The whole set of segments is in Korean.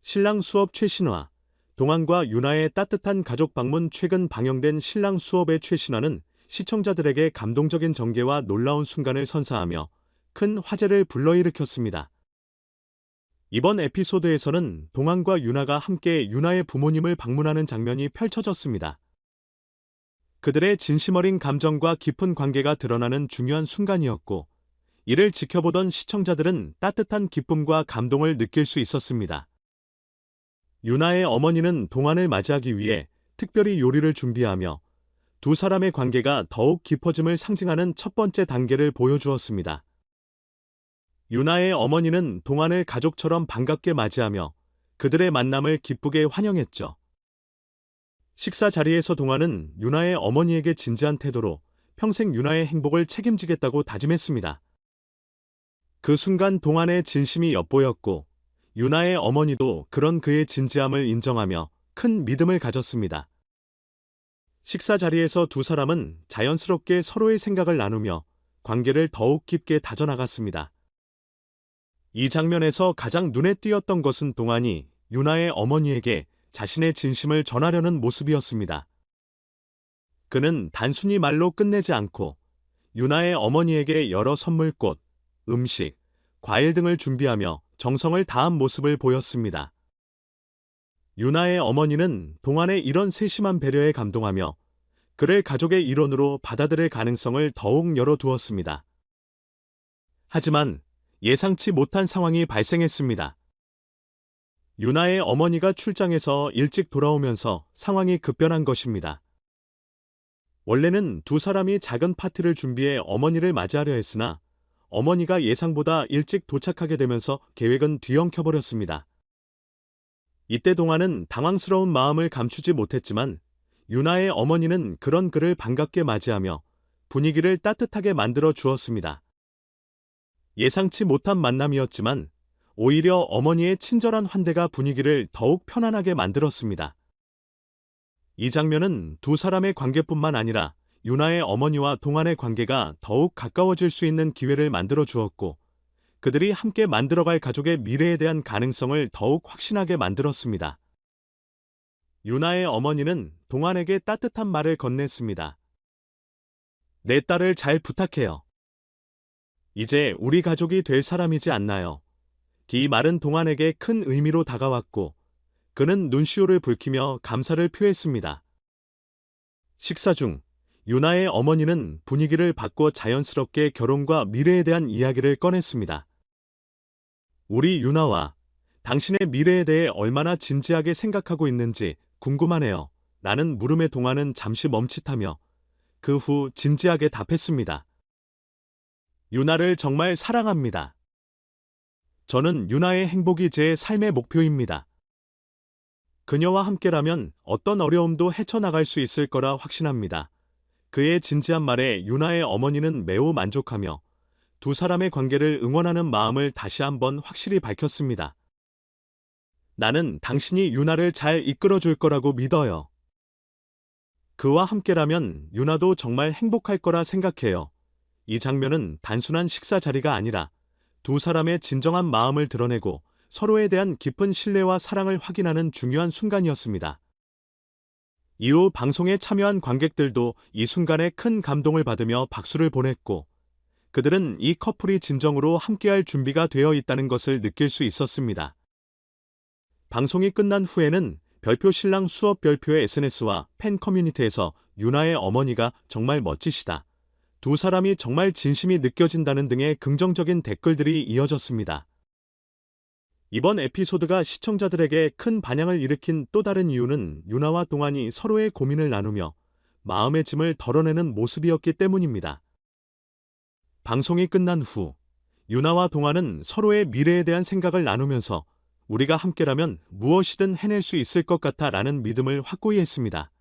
신랑 수업 최신화, 동안과 유나의 따뜻한 가족 방문. 최근 방영된 신랑 수업의 최신화는 시청자들에게 감동적인 전개와 놀라운 순간을 선사하며 큰 화제를 불러일으켰습니다. 이번 에피소드에서는 동안과 유나가 함께 유나의 부모님을 방문하는 장면이 펼쳐졌습니다. 그들의 진심 어린 감정과 깊은 관계가 드러나는 중요한 순간이었고, 이를 지켜보던 시청자들은 따뜻한 기쁨과 감동을 느낄 수 있었습니다. 유나의 어머니는 동안을 맞이하기 위해 특별히 요리를 준비하며 두 사람의 관계가 더욱 깊어짐을 상징하는 첫 번째 단계를 보여주었습니다. 유나의 어머니는 동안을 가족처럼 반갑게 맞이하며 그들의 만남을 기쁘게 환영했죠. 식사 자리에서 동안은 유나의 어머니에게 진지한 태도로 평생 유나의 행복을 책임지겠다고 다짐했습니다. 그 순간 동안의 진심이 엿보였고, 유나의 어머니도 그런 그의 진지함을 인정하며 큰 믿음을 가졌습니다. 식사 자리에서 두 사람은 자연스럽게 서로의 생각을 나누며 관계를 더욱 깊게 다져나갔습니다. 이 장면에서 가장 눈에 띄었던 것은 동안이 유나의 어머니에게 자신의 진심을 전하려는 모습이었습니다. 그는 단순히 말로 끝내지 않고 유나의 어머니에게 여러 선물꽃, 음식, 과일 등을 준비하며 정성을 다한 모습을 보였습니다. 유나의 어머니는 동안의 이런 세심한 배려에 감동하며 그를 가족의 일원으로 받아들일 가능성을 더욱 열어두었습니다. 하지만 예상치 못한 상황이 발생했습니다. 유나의 어머니가 출장에서 일찍 돌아오면서 상황이 급변한 것입니다. 원래는 두 사람이 작은 파티를 준비해 어머니를 맞이하려 했으나 어머니가 예상보다 일찍 도착하게 되면서 계획은 뒤엉켜버렸습니다. 이때 동안은 당황스러운 마음을 감추지 못했지만 유나의 어머니는 그런 그를 반갑게 맞이하며 분위기를 따뜻하게 만들어 주었습니다. 예상치 못한 만남이었지만 오히려 어머니의 친절한 환대가 분위기를 더욱 편안하게 만들었습니다. 이 장면은 두 사람의 관계뿐만 아니라 유나의 어머니와 동안의 관계가 더욱 가까워질 수 있는 기회를 만들어 주었고, 그들이 함께 만들어갈 가족의 미래에 대한 가능성을 더욱 확신하게 만들었습니다. 유나의 어머니는 동안에게 따뜻한 말을 건넸습니다. 내 딸을 잘 부탁해요. 이제 우리 가족이 될 사람이지 않나요? 이 말은 동안에게 큰 의미로 다가왔고, 그는 눈시울을 붉히며 감사를 표했습니다. 식사 중 유나의 어머니는 분위기를 바꿔 자연스럽게 결혼과 미래에 대한 이야기를 꺼냈습니다. 우리 유나와 당신의 미래에 대해 얼마나 진지하게 생각하고 있는지 궁금하네요. 라는 물음에 동안은 잠시 멈칫하며 그 후 진지하게 답했습니다. 유나를 정말 사랑합니다. 저는 유나의 행복이 제 삶의 목표입니다. 그녀와 함께라면 어떤 어려움도 헤쳐나갈 수 있을 거라 확신합니다. 그의 진지한 말에 유나의 어머니는 매우 만족하며 두 사람의 관계를 응원하는 마음을 다시 한번 확실히 밝혔습니다. 나는 당신이 유나를 잘 이끌어줄 거라고 믿어요. 그와 함께라면 유나도 정말 행복할 거라 생각해요. 이 장면은 단순한 식사 자리가 아니라 두 사람의 진정한 마음을 드러내고 서로에 대한 깊은 신뢰와 사랑을 확인하는 중요한 순간이었습니다. 이후 방송에 참여한 관객들도 이 순간에 큰 감동을 받으며 박수를 보냈고, 그들은 이 커플이 진정으로 함께할 준비가 되어 있다는 것을 느낄 수 있었습니다. 방송이 끝난 후에는 별표 신랑 수업 별표의 SNS와 팬 커뮤니티에서 유나의 어머니가 정말 멋지시다, 두 사람이 정말 진심이 느껴진다는 등의 긍정적인 댓글들이 이어졌습니다. 이번 에피소드가 시청자들에게 큰 반향을 일으킨 또 다른 이유는 유나와 동안이 서로의 고민을 나누며 마음의 짐을 덜어내는 모습이었기 때문입니다. 방송이 끝난 후 유나와 동안은 서로의 미래에 대한 생각을 나누면서 우리가 함께라면 무엇이든 해낼 수 있을 것 같아 라는 믿음을 확고히 했습니다.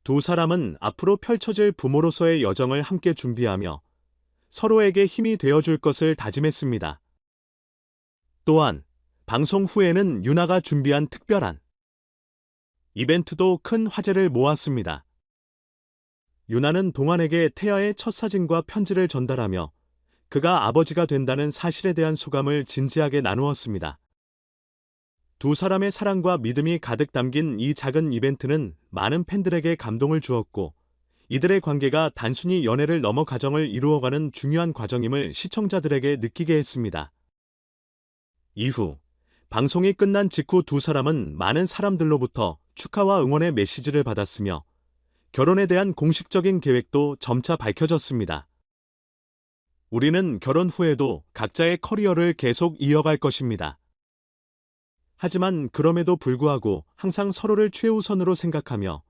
두 사람은 앞으로 펼쳐질 부모로서의 여정을 함께 준비하며 서로에게 힘이 되어줄 것을 다짐했습니다. 또한 방송 후에는 유나가 준비한 특별한 이벤트도 큰 화제를 모았습니다. 유나는 동안에게 태아의 첫 사진과 편지를 전달하며 그가 아버지가 된다는 사실에 대한 소감을 진지하게 나누었습니다. 두 사람의 사랑과 믿음이 가득 담긴 이 작은 이벤트는 많은 팬들에게 감동을 주었고, 이들의 관계가 단순히 연애를 넘어 가정을 이루어가는 중요한 과정임을 시청자들에게 느끼게 했습니다. 이후 방송이 끝난 직후 두 사람은 많은 사람들로부터 축하와 응원의 메시지를 받았으며 결혼에 대한 공식적인 계획도 점차 밝혀졌습니다. 우리는 결혼 후에도 각자의 커리어를 계속 이어갈 것입니다. 하지만 그럼에도 불구하고 항상 서로를 최우선으로 생각하며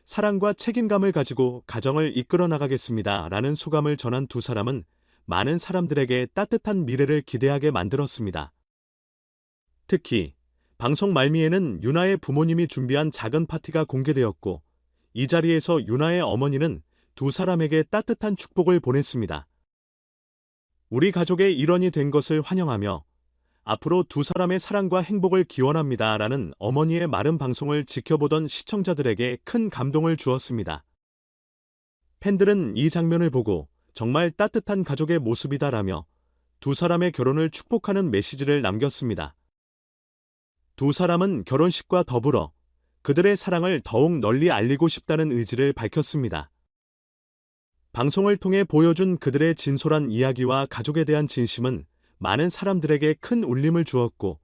사랑과 책임감을 가지고 가정을 이끌어 나가겠습니다. 라는 소감을 전한 두 사람은 많은 사람들에게 따뜻한 미래를 기대하게 만들었습니다. 특히 방송 말미에는 유나의 부모님이 준비한 작은 파티가 공개되었고, 이 자리에서 유나의 어머니는 두 사람에게 따뜻한 축복을 보냈습니다. 우리 가족의 일원이 된 것을 환영하며 앞으로 두 사람의 사랑과 행복을 기원합니다. 라는 어머니의 말은 방송을 지켜보던 시청자들에게 큰 감동을 주었습니다. 팬들은 이 장면을 보고 정말 따뜻한 가족의 모습이다라며 두 사람의 결혼을 축복하는 메시지를 남겼습니다. 두 사람은 결혼식과 더불어 그들의 사랑을 더욱 널리 알리고 싶다는 의지를 밝혔습니다. 방송을 통해 보여준 그들의 진솔한 이야기와 가족에 대한 진심은 많은 사람들에게 큰 울림을 주었고,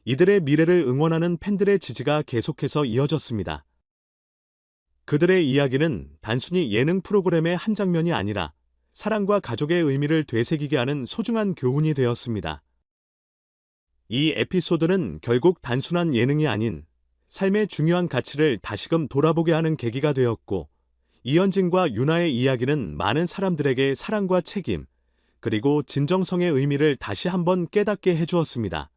이들의 미래를 응원하는 팬들의 지지가 계속해서 이어졌습니다. 그들의 이야기는 단순히 예능 프로그램의 한 장면이 아니라 사랑과 가족의 의미를 되새기게 하는 소중한 교훈이 되었습니다. 이 에피소드는 결국 단순한 예능이 아닌 삶의 중요한 가치를 다시금 돌아보게 하는 계기가 되었고, 이현진과 유나의 이야기는 많은 사람들에게 사랑과 책임, 그리고 진정성의 의미를 다시 한번 깨닫게 해주었습니다.